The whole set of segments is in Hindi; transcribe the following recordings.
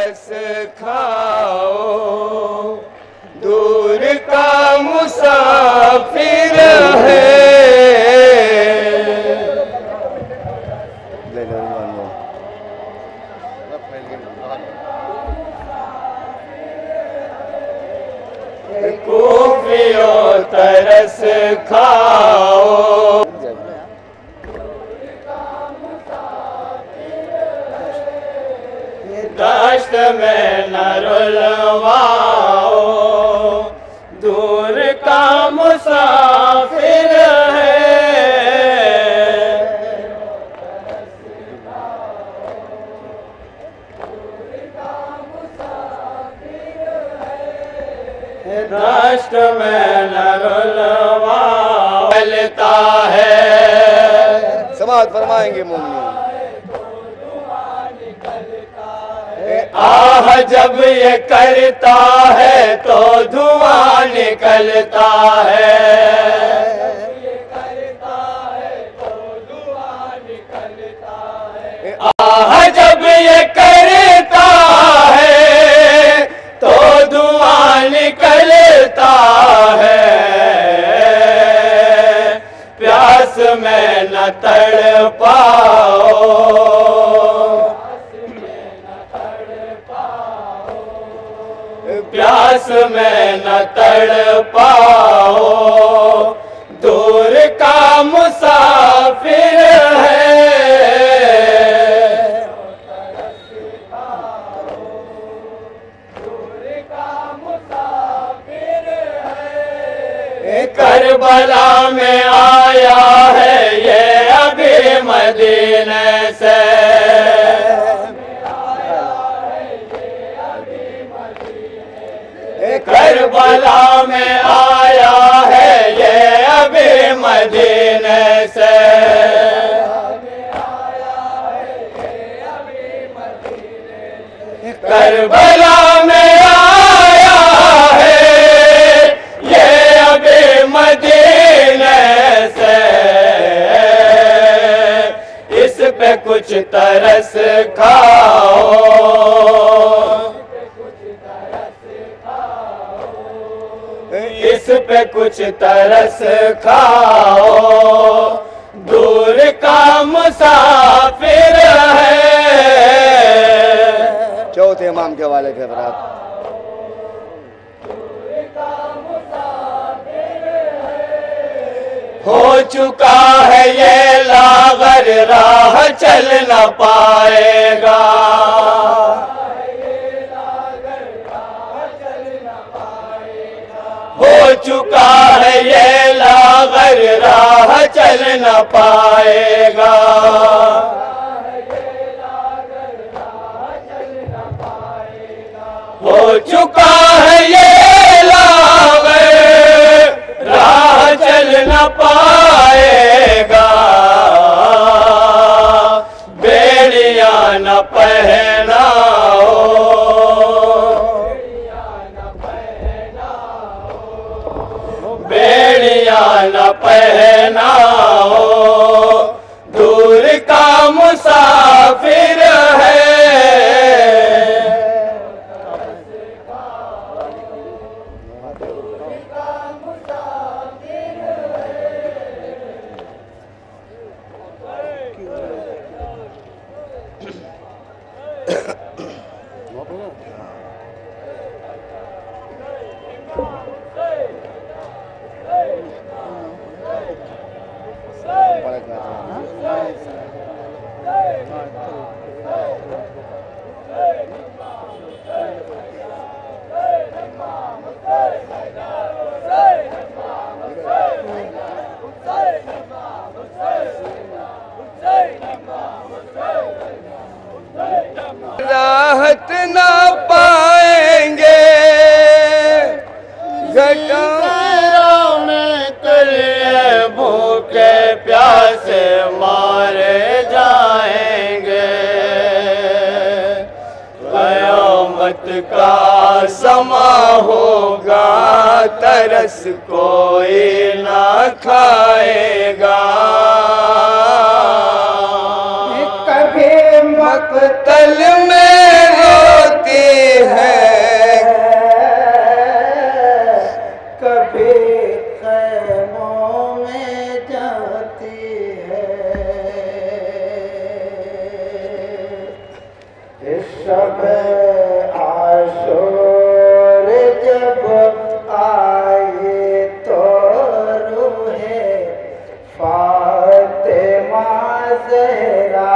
तरस खाओ, दूर का मुसाफिर है। कूफियों तरस खाओ, दश्त में न रुलवाओ, दूर का मुसाफिर है। दश्त में न रुलवाओ, चलता है। समाअत फरमाएंगे मोमिन। आह जब ये करता है तो धुआं निकलता है। आह जब ये करता है तो धुआं निकलता है। प्यास में न तड़पाओ, प्यास में न तड़पाओ, दूर का मुसाफिर है। करबला में आया है ये अभी मदीने से। करबला में आया है ये अभी मदीने से। करबला में आया है ये अभी मदीने से। इस पे कुछ तरस खाओ, इस पे कुछ तरस खाओ, दूर का मुसाफिर है। चौथे इमाम के हवाले के हज़रात। हो चुका है ये लागर, राह चल न पाएगा। हो चुका है ये लागर, राह चल न पाएगा। हो चुका है ये लागर, राह चल न पाएगा। बेड़ियां न पहनाओ, बेड़ियां न पहनाओ, दूर का मुसाफिर है। राहत ना पाएंगे घटाओं में तले, भूखे प्यासे मारे जाएंगे। कयामत का समा होगा, तरस कोई ना खाएगा। मकतल में रोती शब आशूर जब आए तो रूहे फातिमा ज़हरा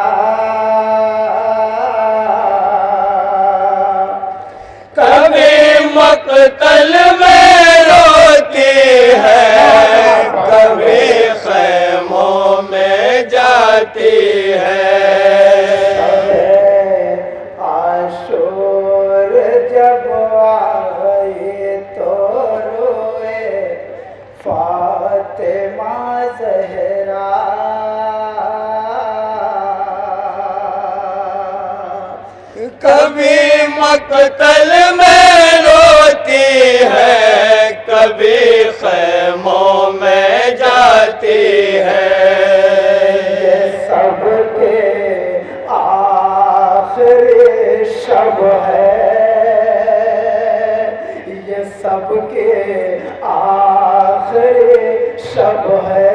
कभी मक़तल में रोती है, कभी ख़ैमों में जाती है। आशूर जब आए तो रोए फातिमा ज़हरा कभी मक़तल में रोती है, कभी ख़ैमों में जाती है। ये सबके आखिरी शब है, ये सबके आखिरी शब है।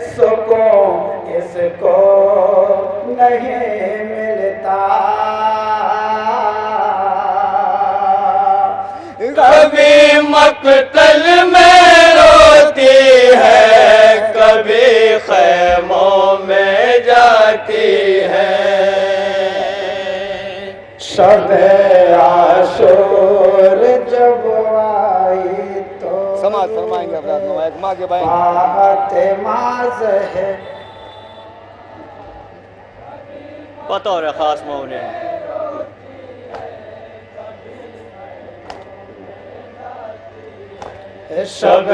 सुकून इसको नहीं मिलता, कभी मक़तल में रोती है, कभी ख़ैमों में जाती है। शब आशूर जब आई तो समाज फरमाएंगे हजरात। एक माँ के भाई फातिमा ज़हरा बतौर ख़ास मौने शब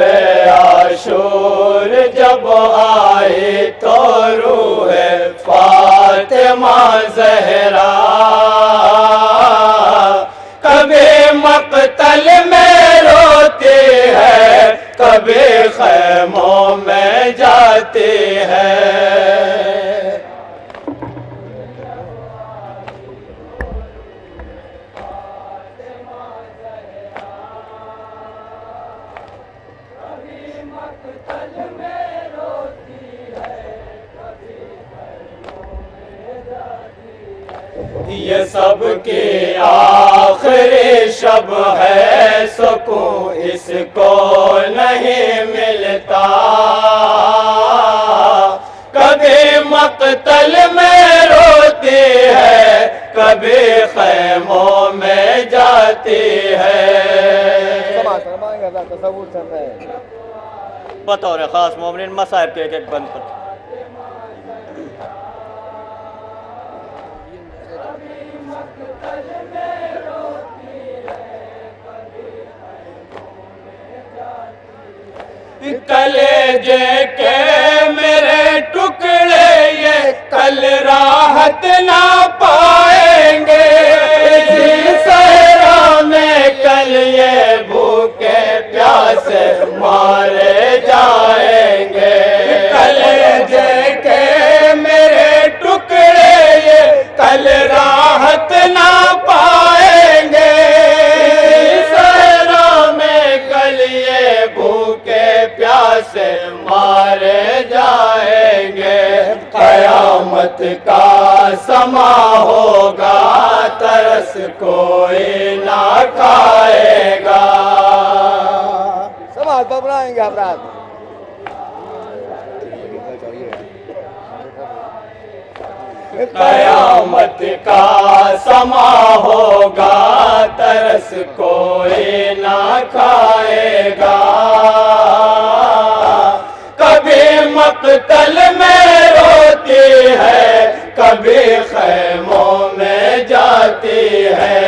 आशूर जब आए तो रूहे फातिमा ज़हरा कभी मक़तल में रोती है, कभी ख़ैमों में जाती है। ये सबके आखिरी शब है, सुकून इसको नहीं मिलता। कभी मक़तल में रोती है, कभी ख़ैमों में जाती है। समाज फरमाएंगे हजरात। तसव्वुर चल रहा है बतौर ख़ास मोमिन मसाइब के एक बंद कर। कलेजे के मेरे टुकड़े ये कल राहत ना पाएंगे, इसी सहरा में कल ये भूखे प्यासे मारे जाएंगे। कलेजे के मेरे टुकड़े ये कल राहत ना पाएंगे, सहरा में कल ये भूखे प्यासे मारे जाएंगे। कयामत का समा होगा, तरस कोई ना खाएगा। समाज फरमाएंगे हजरात। कयामत का समा होगा, तरस कोई ना खाएगा। कभी मक़तल में रोती है, कभी ख़ैमों में जाती है।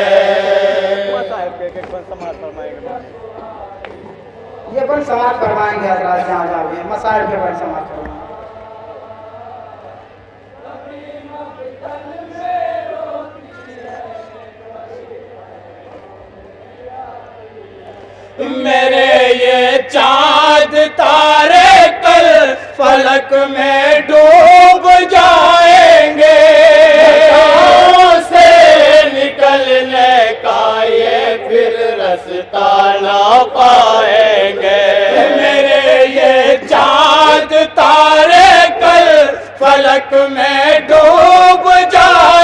ये बन समाज फरमाएंगे हजरात। जहाँ जहाँ भी मसाइल के बन समाज फरमाएंगे। मेरे ये चाँद तारे कल फलक में डूब जाएंगे, से निकलने का ये फिर रास्ता ना पाएंगे। मेरे ये चाँद तारे कल फलक में डूब जाएंगे,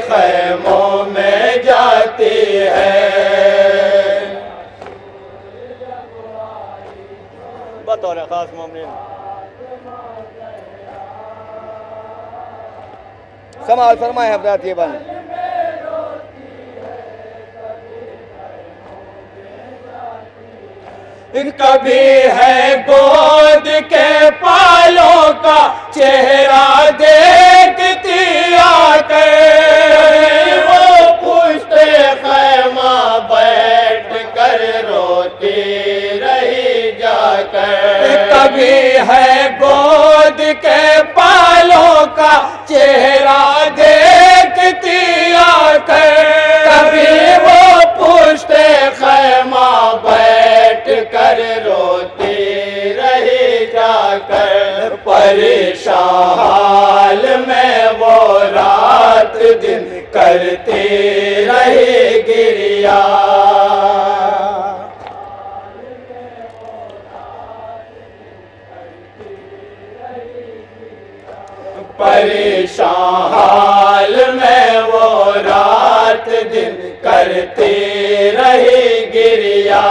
खैमों में जाती है। बतौर खास मोमिन समाल फरमाए हजरात ये बंद। कभी है गोद के पालों का चेहरा देखती आकर, वो पूछते खैमा बैठ कर रोती रही जाकर। कभी है गोद के पालों का चेहरा देखती आकर, कभी वो पूछते खैमा बैठ कर रोती रही जाकर। परेशान हाल में वो रात दिन करती रही गिरिया। परेशान हाल में वो रात दिन करती रही गिरिया।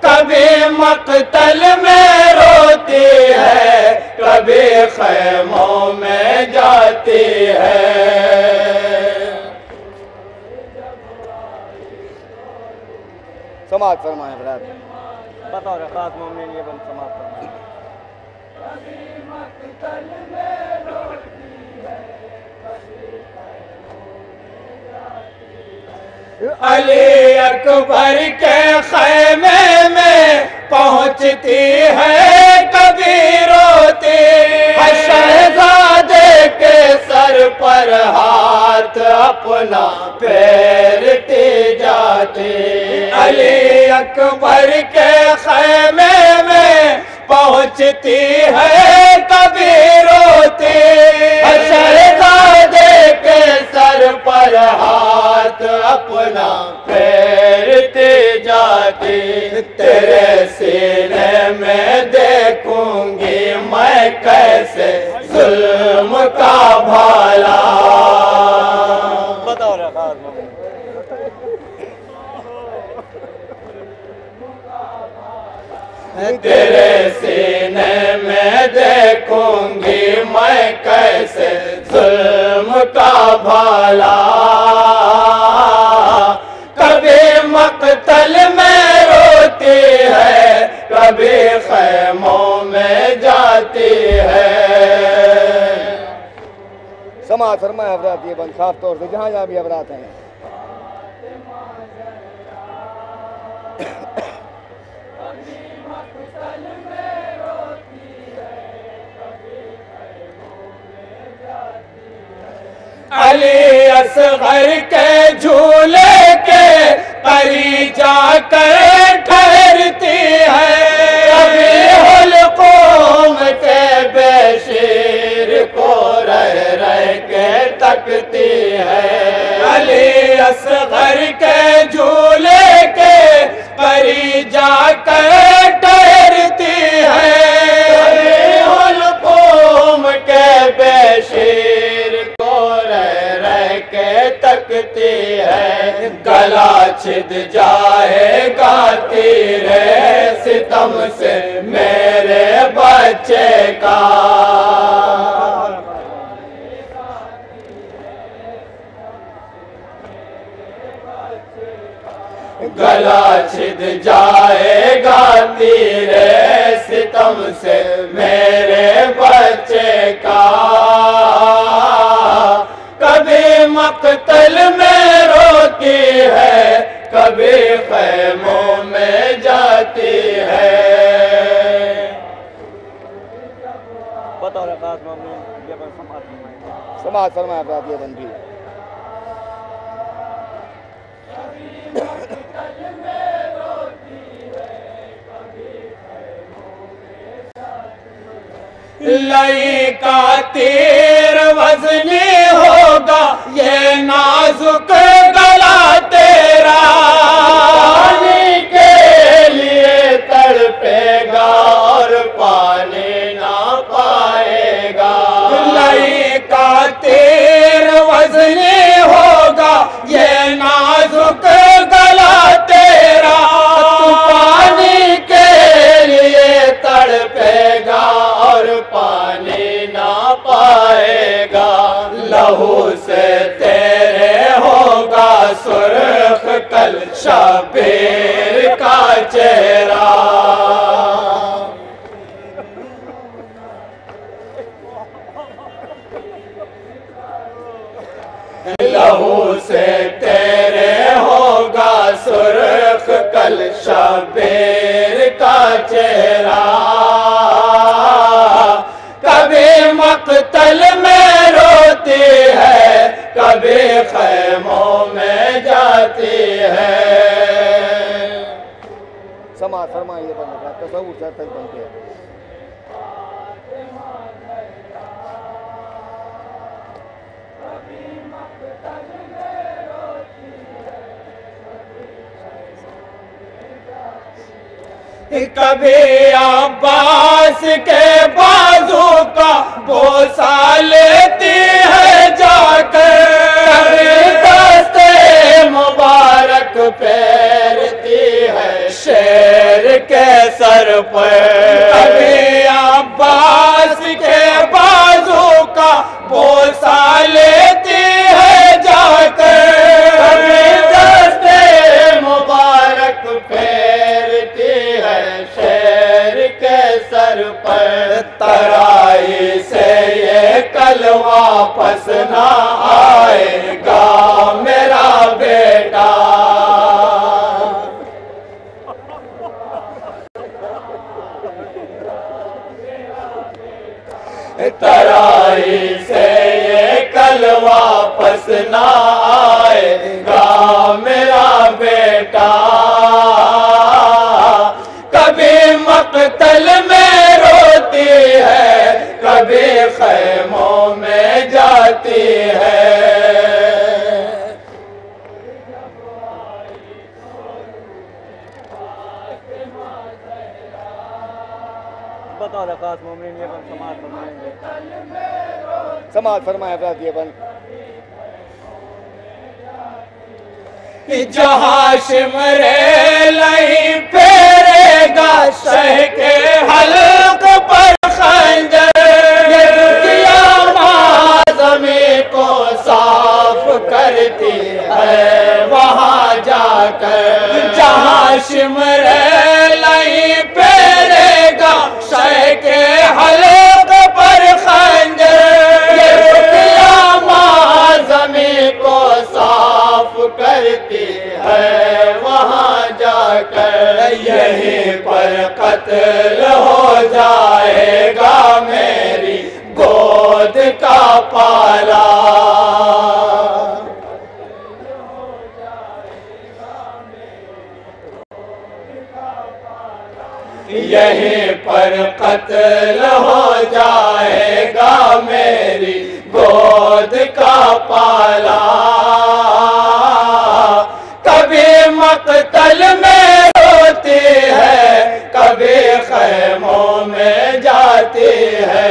कभी मक्तल में रोती है, कभी खैमों में जाती है। समाज फरमाए हजरात बतौर खास मोमिन ये बंद समाज फरमाए। अली अकबर के खैमे में पहुंचती है, कभी रोती है। शहजादे के सर पर हाथ अपना फेरती जाती। अली अकबर के खैमे में पहुंचती है, कभी रोती है। शहजादे के सर पर हाथ अपना फेरती जाती। तेरे सीने में देखूंगी मैं कैसे जुल्म का भाला। बताओ रे खास मोमिन तेरे सीने में देखूंगी मैं कैसे जुल्म का भाला। कभी मक्तल में रोती है, कभी खैमों में जाती है। समाज फरमाए हजरात ये बंद खास तौर से जहाँ जहाँ भी हजरात हैं। अली असगर के झूले के करी जाकर ठहरती है। कभी हुलक़ूम के बेशीर को रह रह के तकती है। अली असगर के झूले के करी जाकर ठहरती है। कभी हुलक़ूम के बेशीर के तकती है। गला छिद जाएगा तेरे सितम से मेरे बच्चे का। गला छिद जाएगा तेरे सितम से मेरे बच्चे का। कभी मक्तल में रोती है, कभी खैमों में जाती है। बताओ रे खास मोमिन ये बंद समाज फरमाए हजरात ये बंद भी। लई का तीर वजनी होगा, ये नाजुक गला तेरा। पानी के लिए तड़पेगा और पानी ना पाएगा। लई का तीर शबीर का चेहरा। लहू से तेरे होगा सुर्ख कल शबीर का चेहरा। कभी मक्तल में रोती है, कभी खैमों में जाती है। समाज फरमाइए बंद तस्वुर से तक बनते हैं। कभी अब्बास के बाजू का बोसा लेती है जाकर, कभी दस्ते मुबारक फेरती है शेर के सर पर। कभी अब्बास के बाजू का बोसा लेती है जाकर, कभी दस्ते मुबारक फेरती है शेर के सर पर। तराई से ये कल वापस ना आएगा मेरा बेटा। तराई से ये कल वापस ना आएगा मेरा बेटा। कभी मक्तल में रोती है, कभी खैमों में जाती है। बताओ रकात मोमिन ये बन समाज फरमाएंगे। समाज फरमाए अपराध ये बन। जहाँ शिमरे लही फेरेगा शह के हल्क पर खंजर, ये दुनिया ज़मीं को साफ करती है वहाँ जाकर। जहाँ शिमरे लही फेरेगा शह के हल्क पर खंजर, ये दुनिया ज़मीं को साफ करती है वहाँ जाकर। यहीं पर कत्ल हो जाएगा मेरी गोद का पाला। यहीं पर कत्ल हो जाएगा मेरी गोद का पाला। कभी मक्तल में रोती है, कभी खैमों में जाती है।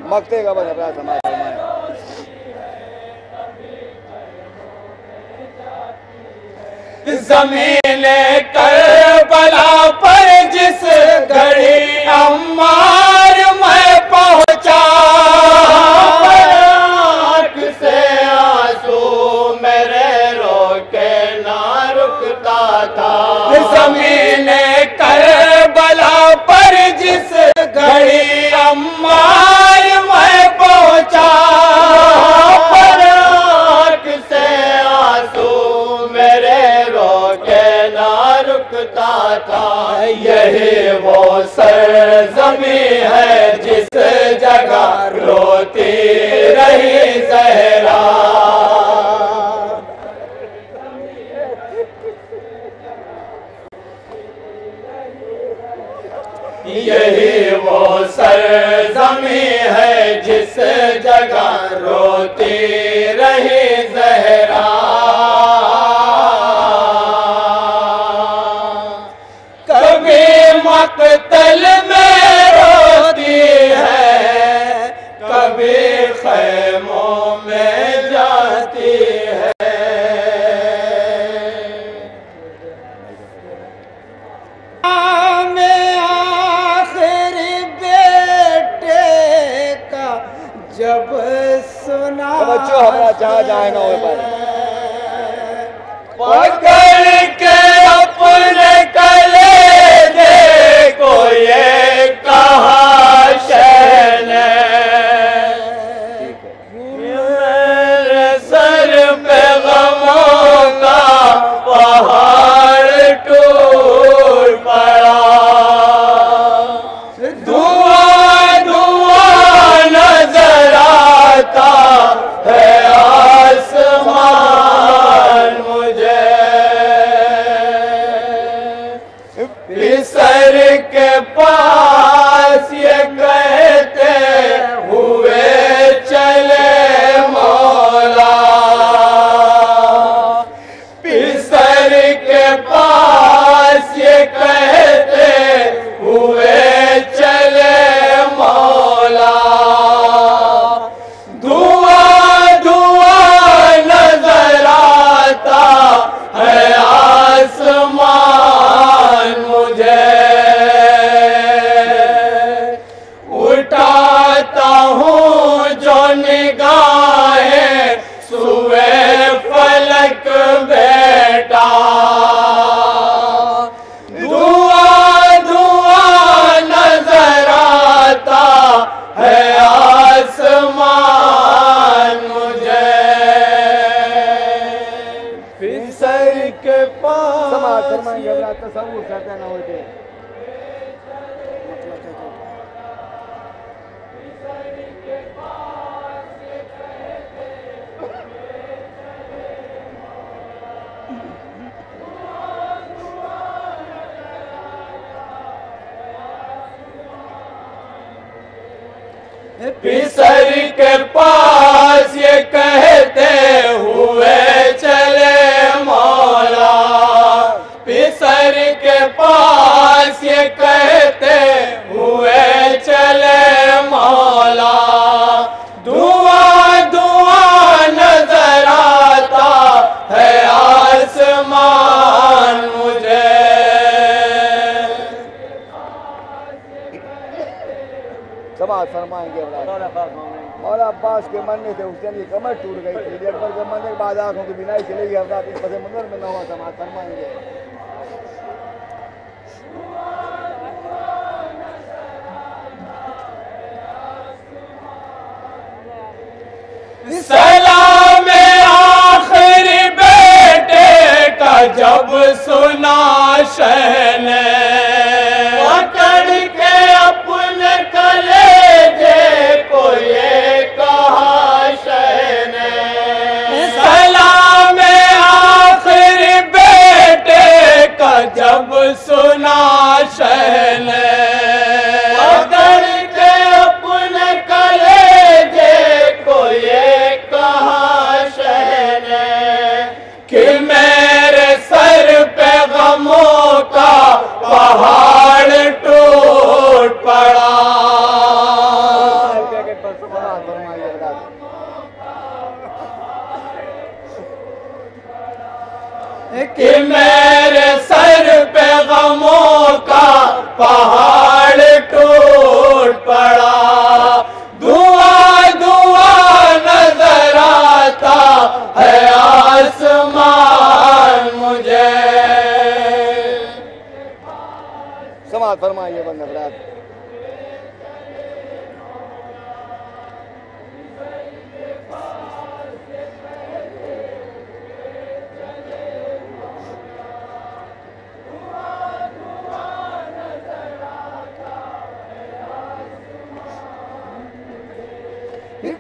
मकते का बन अपराध समाज फरमाए। ज़मीन करबला पर जिस घड़ी अम्मार मैं पहुंचा, आँख से आंसू मेरे रोके ना रुकता था। ज़मीन करबला पर जिस घड़ी अम्मार मैं पहुंचा, आँख से आंसू मेरे रोके ना रुकता था। यही वो सरज़मी है जिस जगह रोती रही ज़हरा। यही वो सरज़मी है जिस जगह रोती रही ज़हरा। मक्तल में रोती है, कभी खैमों में जाती है। में आखिर जब सुना बच्चों हमारा जहाँ जाए ना हो पाए पकड़ के अपने कलेजे को ये कहा शहने, मेरे सर पे गमों का पहाड़ टूट पड़ा, धुआं धुआं नजर आता है आसमान मुझे, पिसर के पास ये कहते हुए चले मौला, पिसर के पास ये कहते हुए चले मौला, धुआं धुआं नजर आता है आसमान मुझे, उठाता हूँ जो निगाहें सुए फलक बेटा, धुआं धुआं नजर आता है आसमान मुझे, फिसर के पास समाज फरमाएंगे हजरात, तसव्वुर करते ना होते पिसर के पास ये कहते हुए चले मौला, पिसर के पास ये कहते हुए चले मौला, धुआं धुआं नजर आता है आसमान मुझे, समाज फरमाएंगे और अब्बास के मरने से हुसैन की कमर टूट गई थी, अकबर के मरने के बाद आंखों की बिनाई चली गई, हजरात इस पसे मंजर में न हुआ, समाज फरमाएंगे सलाम आखिरी बेटे का जब सुना शहने, पकड़ के अपने कलेजे को ये कहा शहने, सलाम आखिरी बेटे का जब सुना शहने, पकड़ के अपने कलेजे को ये कहा शहने, कि मेरे सर पे गमों का पहाड़ टूट पड़ा, कि मेरे सर पे गमों का पहाड़ टूट पड़ा, धुआं धुआं नजर आता है आसमान मुझे, समाज फरमाइए बंद हजरात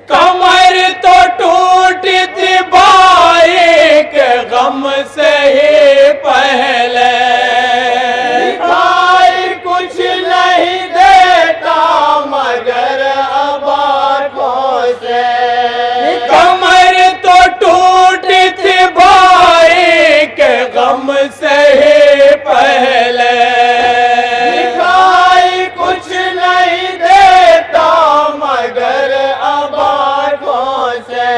कमर तो टूटी थी भाई के गम से ही पहले, भाई कुछ नहीं देता मगर अब आँखों से, कमर तो टूटी थी भाई के गम से ही पहले, भाई कुछ नहीं देता मगर अब आँखों से,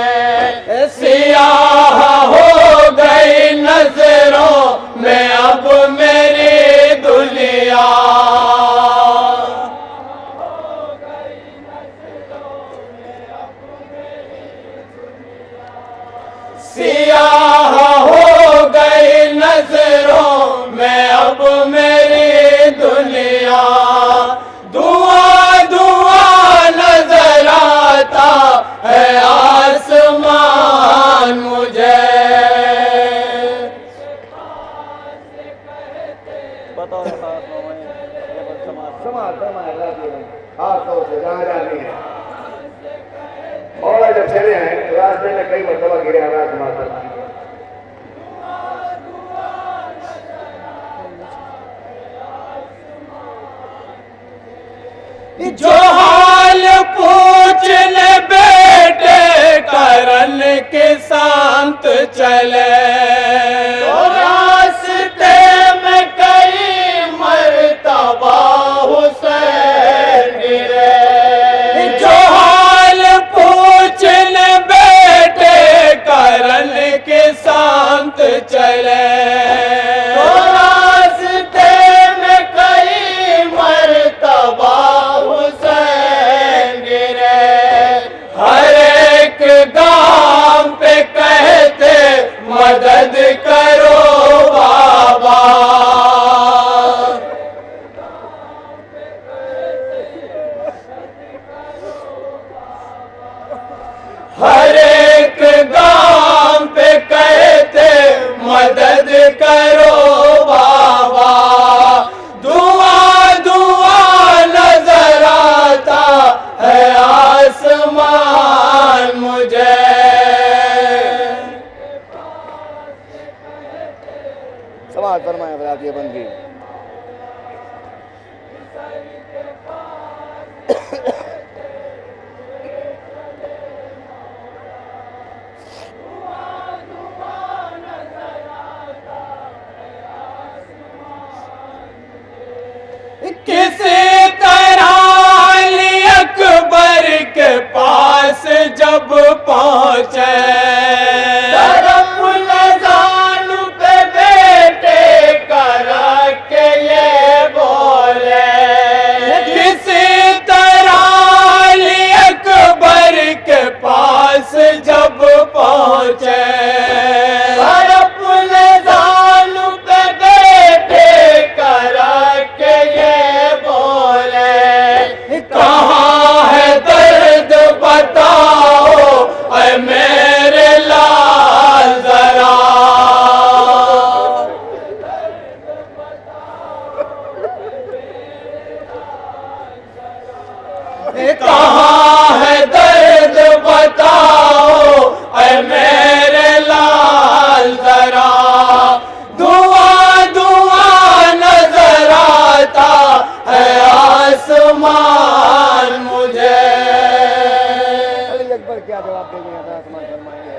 सियाह हो गई नजरों में अब समाज फरमाए खास तौर से जहाँ जानी है। मौला जब चले हैं तो रास्ते में कई मरतबा गिरे आवाज समाज फरमाएंगे। जो हाल पूछने बेटे करन के संत चले, तो रास्ते में कई मरतबा हुसैन गिरे। जो हाल पूछने बेटे करन के संत चले, तो रास्ते में कई मरतबा गांव पे कहते मदद करो बाबा। हर एक गांव पे कहते मदद करो बाबा। धुआं धुआं नजर आता है आसमान मुझे। समाज फरमाए बराती बंदी। किसी तरह अली अकबर के पास जब पहुंचे, पे बेटे कर के ये बोले। किसी तरह अली अकबर के पास जब पहुंचे, पे बेटे कर के ये बोले। कहाँ है दर्द बताओ ऐ मेरे लाल जरा। कहाँ है दर्द बताओ ऐ मेरे लाल जरा। धुआं धुआं नजर आता है आसमान मुझे। अली अकबर क्या जवाब देंगे आसमान फरमाएंगे।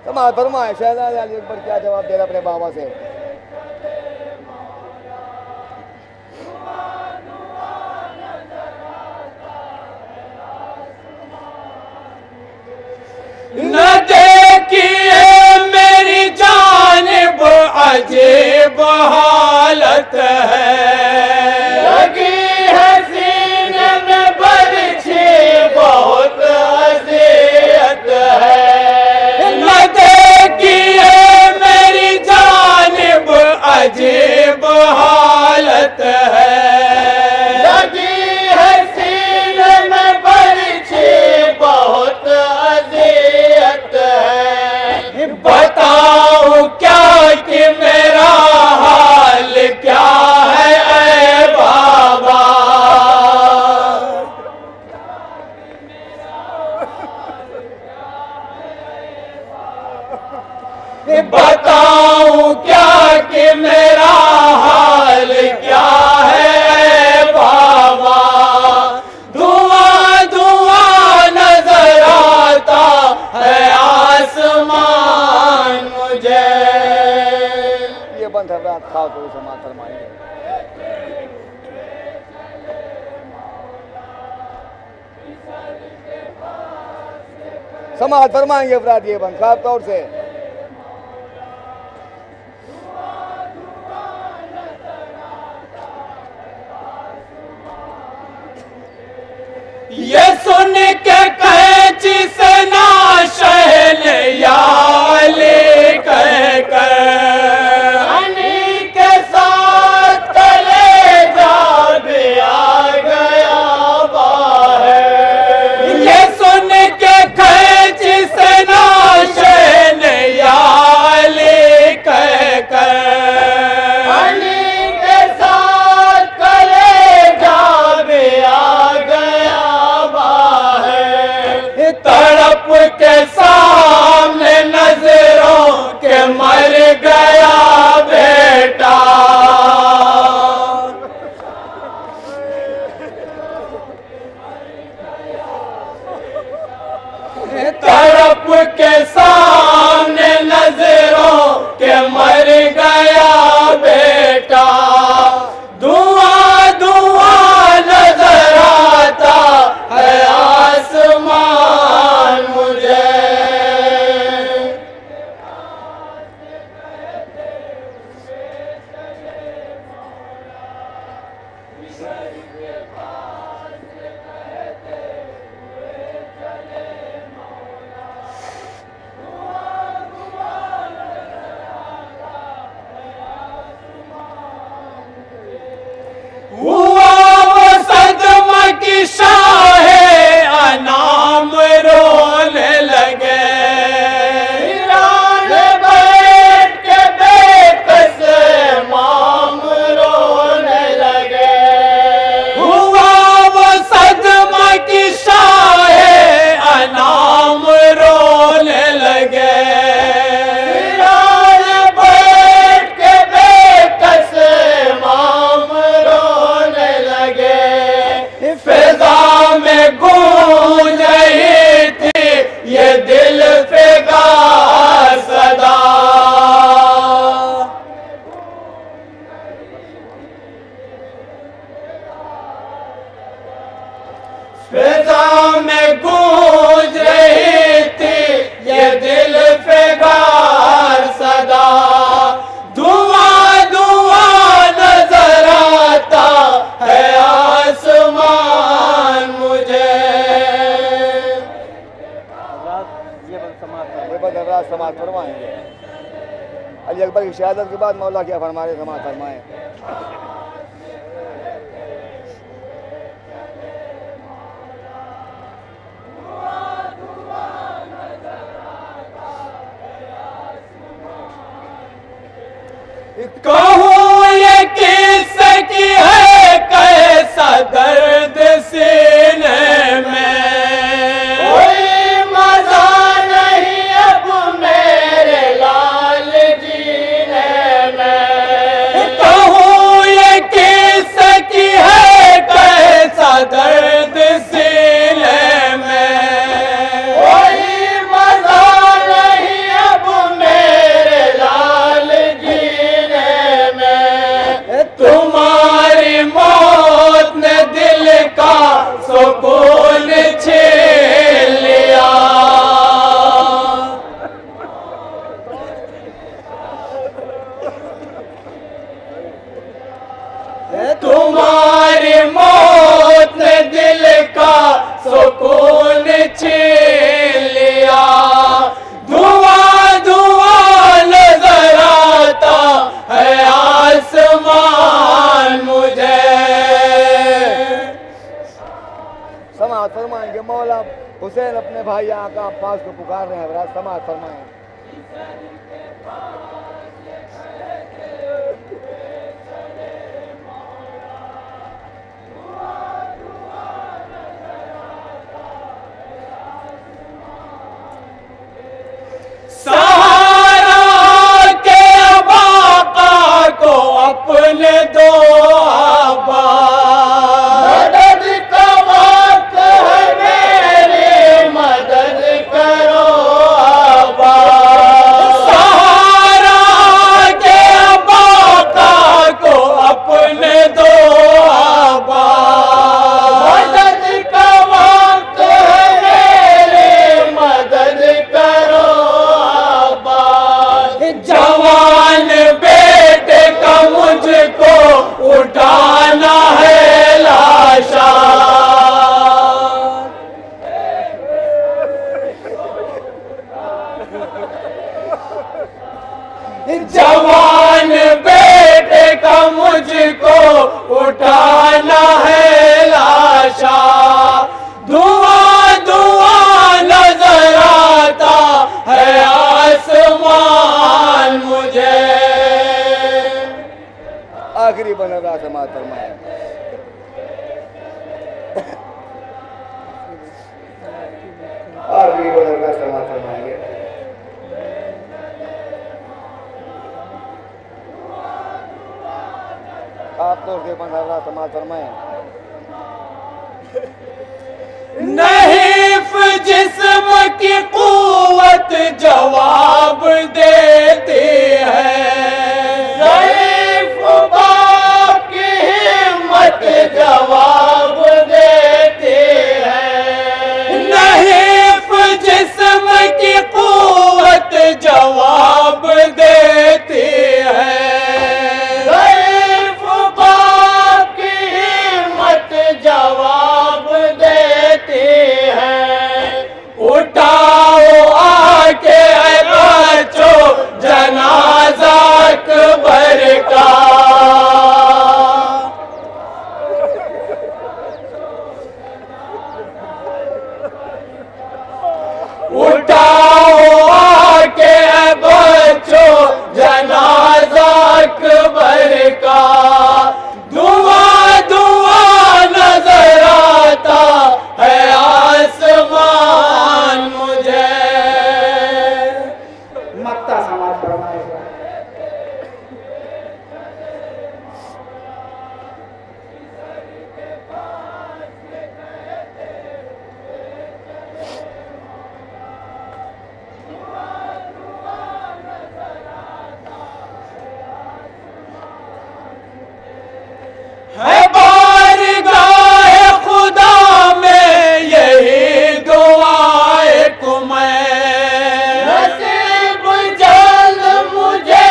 समाज फरमाए शहजादे अली अकबर क्या जवाब दे रहा अपने बाबा से। न देखिए मेरी जानिब अजीब हालत है। लगी है सीने में बरछी बहुत अज़ियत है। न देखिए मेरी जानिब अजीब हालत है। लगी है सीने में बरछी बहुत बताऊं क्या कि मेरा हाल क्या है ऐ बाबा। बताऊं क्या कि मेरा हाल क्या है ऐ बाबा। धुआं धुआं नजर आता है आसमान मुझे। ये बंद है रात खाओ तो समाज फरमाएंगे। समाज फरमाएंगे अपराध ये बंद खास तौर से। ये सुन के कैची से ना शहन या अली कह कर अली के साथ कलेजा भी आ गया बाहर। ये सुन के कैची से ना शहन या शाहे अनाम रोने लगे। वीरान बैठ के बेकस माम रोने लगे। हुआ वो सदमा की शाहे अनाम रोने लगे। वीरान बैठ के बेकस माम रोने लगे। फिजा में गूंज रही थी ये दिल फिगार सदा। फिजा में गूंज रही थी ये दिल फिगार सदा। धुआं धुआं नजर आता है आसमान मुझे। ये बदल रात समाज फरमाएंगे। अली अकबर की शहादत के बाद मौला क्या फरमाए समाज फरमाए। कहूँ ये किसकी है कैसा दर्द सीने में। कोई मजा नहीं अब मेरे लाल जीने में। कहूँ ये किसकी है कैसा दर्द सीने में। कोई मजा नहीं अब मेरे लाल जीने में। तुम्हारी मौत ने दिल का सुकून छीन लिया। तुम्हारी मौत ने दिल का सुकून छीन लिया। धुआं धुआं नजर आता है आसमान मुझे। समाज फरमाएंगे मौला हुसैन अपने भाई आका अब्बास को पुकार रहे हैं। हजरात समाज फरमाएं। सहारा के बाका को अपने दो आबा। मदद का वक्त है मेरी मदद करो आबा। सहारा के बाका को अपने दो आबा। मदद का वक्त है मेरी मदद करो। जवान बेटे का मुझको उठाना है लाशा। जवान बेटे का मुझको उठाना है लाशा। धुआं धुआं नजर आता है आसमान मुझे। आखिरी बना रहा समाज फरमाए। आखिरी बना रहा समाज फरमाएंगे। आप तो उसके बना रहा समाज फरमाए। नहीफ जिस्म की कुव्वत जवाब देती है। ज़ईफ़ बाप की हिम्मत जवाब देती है। नहीफ जिस्म की कुव्वत जवाब देती है। ज़ईफ़ बाप की हिम्मत जवाब देती है। उठाओ आके बच्चों नुक्ता समाप्त फरमाएगा। है बारगाह खुदा में यही दुआए को मैं, नसीब जल्द मुझे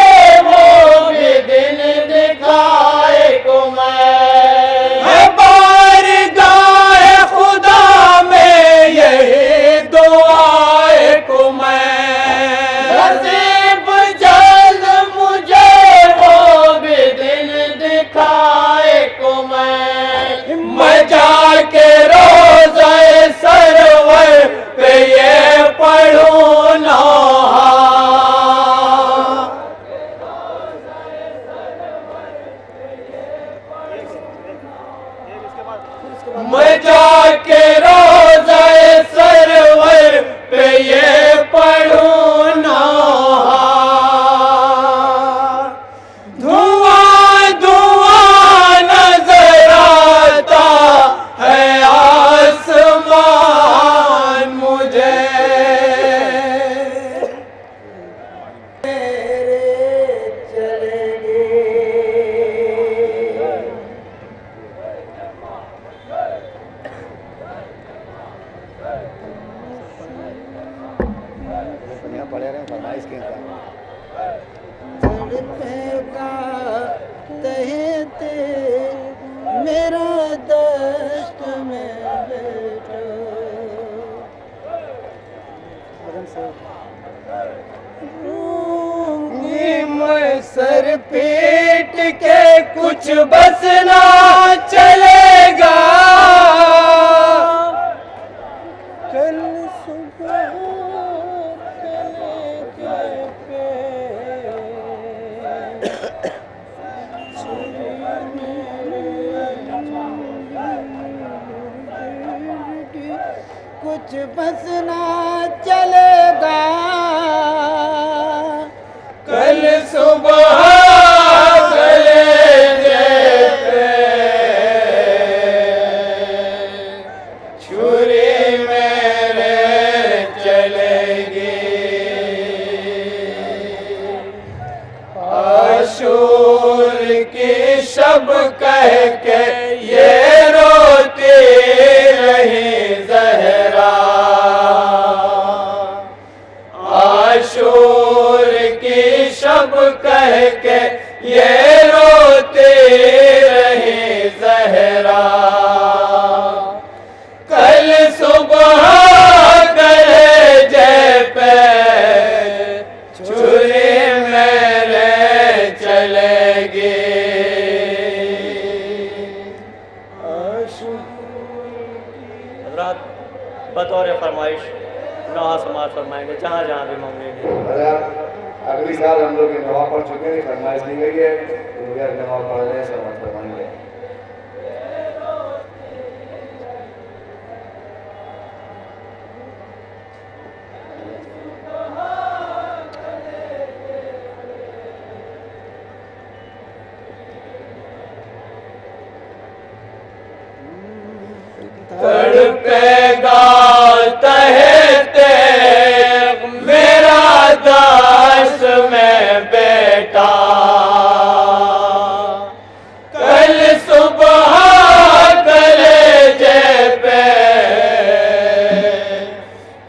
वो भी दिन दिखाए को मैं। है बारगाह खुदा में यही दुआए को मैं, नसीब जल्द मुझे वो भी दिन दिखाए को मैं जाके रोज़े सरवर पे ये पढ़ूं नौहा, मैं जाके रोज़े सरवर पे ये पढ़ूं नौहा। धुआं धुआं नजर आता है आसमान मुझे, यहाँ पढ़े रहे फरमाइश के मेरा दस्त में बैठो। मैं सर पीट के कुछ बस ना चलेगा, कल सुबह कुछ बस ना चलेगा, कल सुबह कलेजे पे छुरी मेरे चलेगी, आशूर की शब कह के ये रोती रही ज़हरा, आशूर की शब कह के ये रोती रही ज़हरा, कल सुबह कलेजे पे छुरी मेरे चलेगी। हज़रात बतौर फरमाइश नौहा समाज फरमाएंगे जहाँ जहाँ भी मांगेंगे। अगली साल हम लोग नवा पढ़ चुके हैं, फरमाइश दी गई है, नवा पढ़ रहे हैं, समाज फरमाएंगे। तड़पेगा तहते मेरा दास में बेटा, कल सुबह कलेजे पे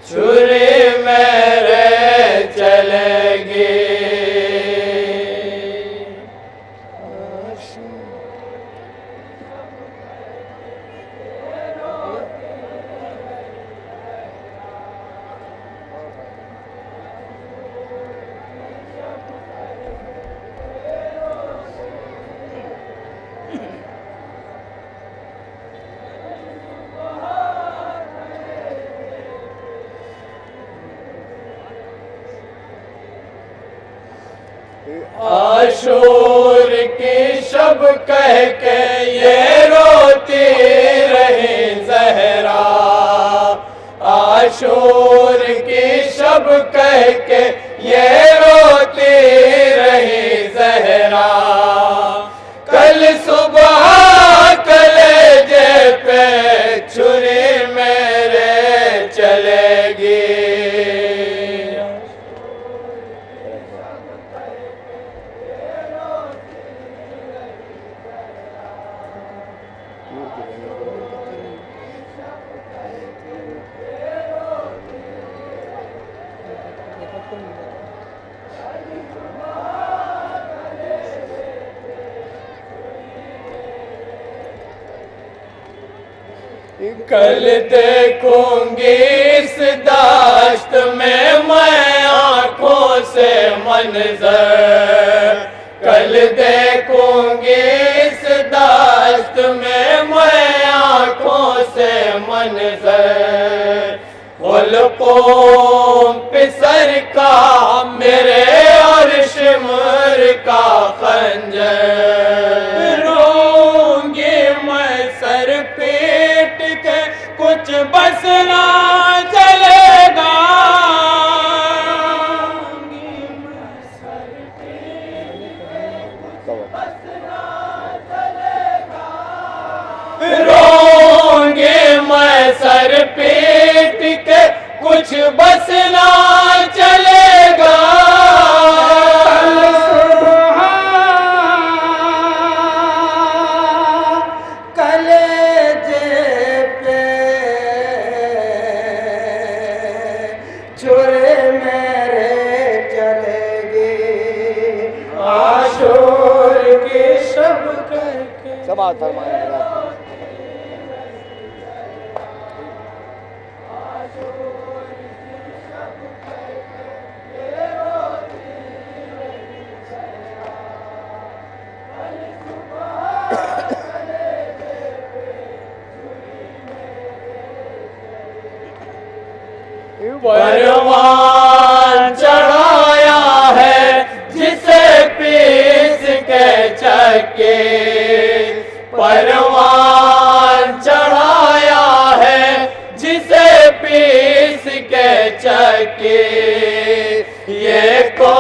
छुरी मेरे चलेगी। आशूर की शब कह के ये रोती रही ज़हरा, आशूर की शब कह के ये रो कल देखूंगी इस दाश्त में मैं आंखों से मंजर, कल देखूंगी इस दाश्त में मैं आंखों से मंजर। हुल्कों पिसर का मेरे और शिमर का खंजर, रोंगी मैं सर पीट के कुछ बस ना चलेगा, रोंगी मैं सर पीट के कुछ बस ना चलेगा। कलेजे पे छुरे मेरे चलेगी, आशूर की शब करके। समाज फरमाएं हजरात। परवान चढ़ाया है जिसे पीस के चक्के, परवान चढ़ाया है जिसे पीस के चक्के। ये को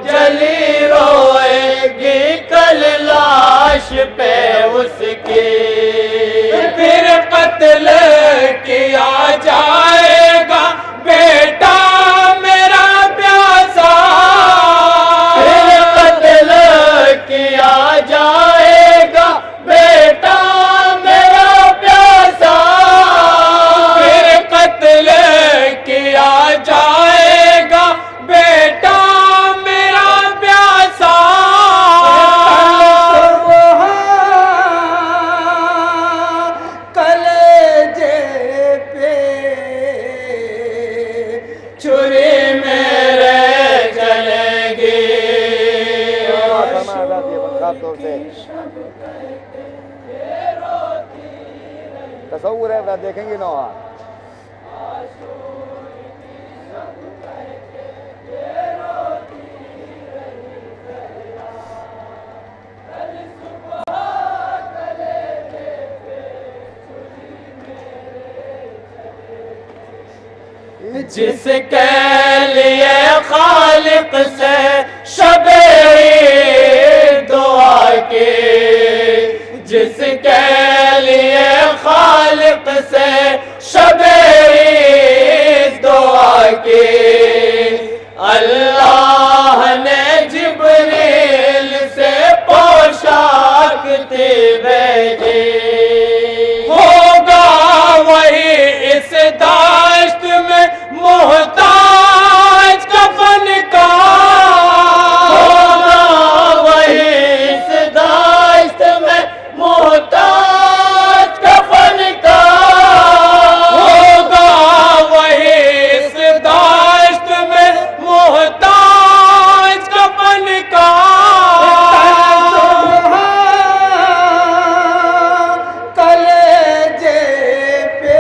जली रोएगी कल लाश पे उसकी, फिर कत्ल किया जाएगा बेटा मेरा प्यासा, फिर कत्ल किया जाएगा बेटा मेरा प्यासा, फिर कत्ल किया जाएगा बेटा मेरा प्यासा। कलेजे पे छुरी मेरे चलेगी, तसव्वुर है अपना देखेंगे ना। जिसके लिए खालिक से शबे दुआ की, जिसके लिए खालिक से शबे दुआ की, अल्लाह ने जिब्रील से पोशाक थी भेजी, होगा वही इस दाश्त में मोहताज कफन का, होगा वही इस दाश्त में मोहताज कफन का, होगा वही इस दाश्त में मोहताज कफन का। कलेजे पे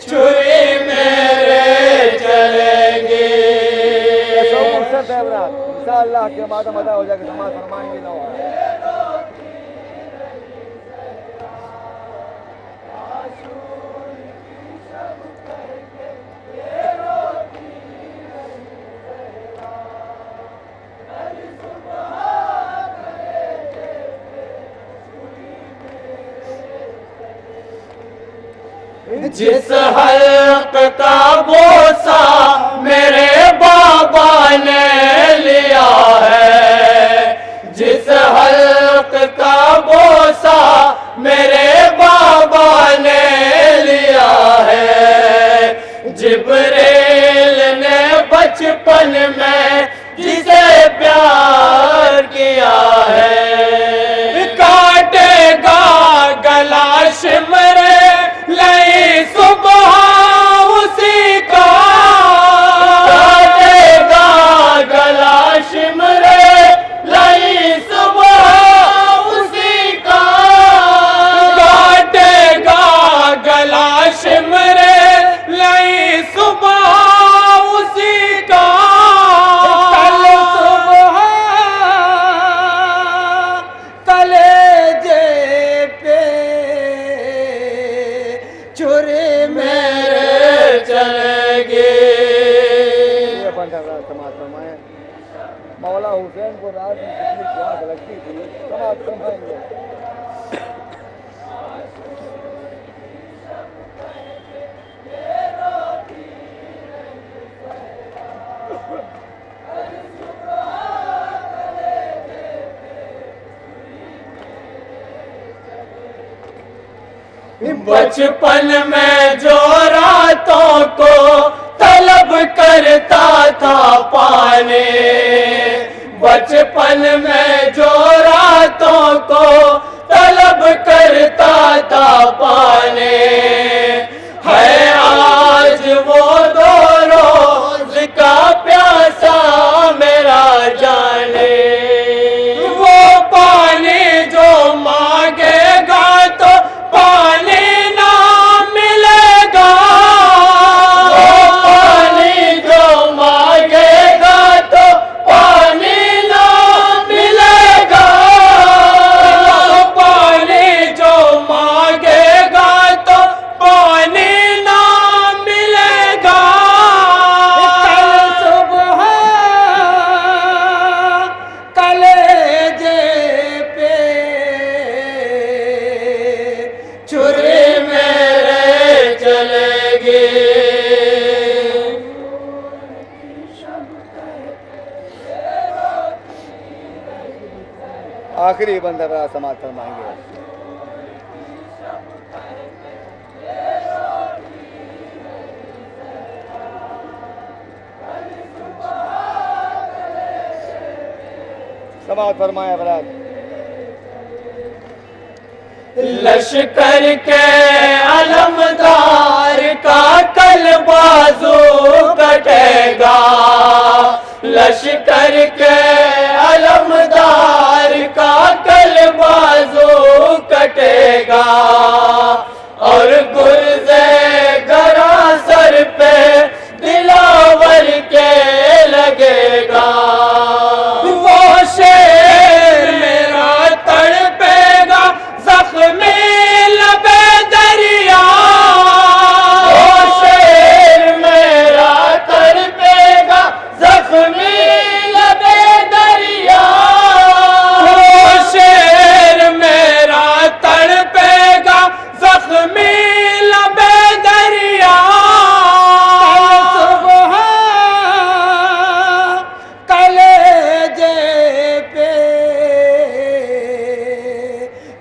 छुरी मेरे चलेगी। इंशाअल्लाह के बाद मदा हो जाएगा, समाज फरमाएंगे ना। जिस हल्क का बोसा मेरे बाबा ने लिया है, जिस हल्क का बोसा मेरे बाबा ने लिया है, जिब्रील ने बचपन में जिसे प्यार किया है, काटेगा बंद समाज फरमाए। मौला हुसैन को रात में कितनी प्यास लगती थी, समाज फरमाएंगे। बचपन में जो रातों को तलब करता था पाने, बचपन में जो रातों को तलब करता था पाने, है आज वो दो रोज का प्यासा मेरा जाने। वो पानी जो मांगेगा तो पानी ना मिलेगा, वो पानी जो मांगेगा तो पानी ना मिलेगा, वो पानी जो मांगेगा तो पानी ना मिलेगा। कल सुबह कलेजे पे छुरी मेरे चलेगी। आखिरी बंदा बड़ा समाज फरमाएंगे। समाज फरमाया बरात। लश्कर के अलमदार का कल बाजू कटेगा, लश्कर के अलमदार का कल बाजू कटेगा, और गुर्जे गरा सर पे दिलावर के लगेगा। वो शेर मेरा तड़पेगा जख्मी लबे दरिया, वो शेर मेरा तड़पेगा जख्मी लबे दरिया, वो शेर मेरा तड़पेगा जख्मी लबे दरिया। सुबह कलेजे पे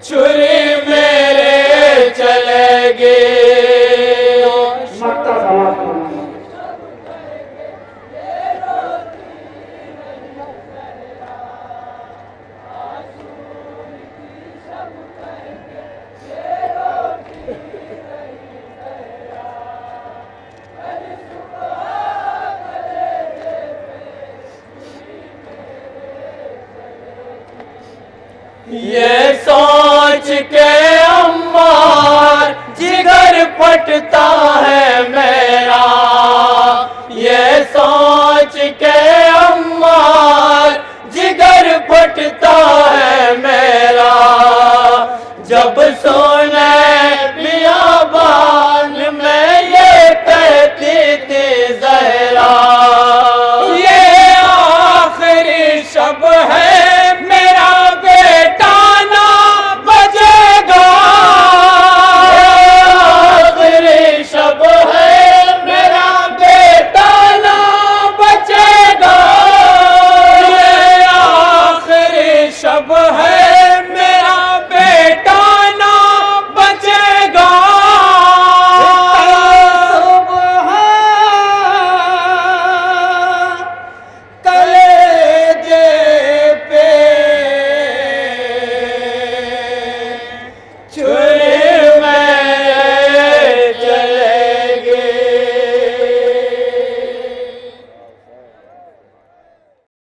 छुरी मेरे चलेगी। मक्ता समाज फरमाए। ये सोच के अम्मार जिगर फटता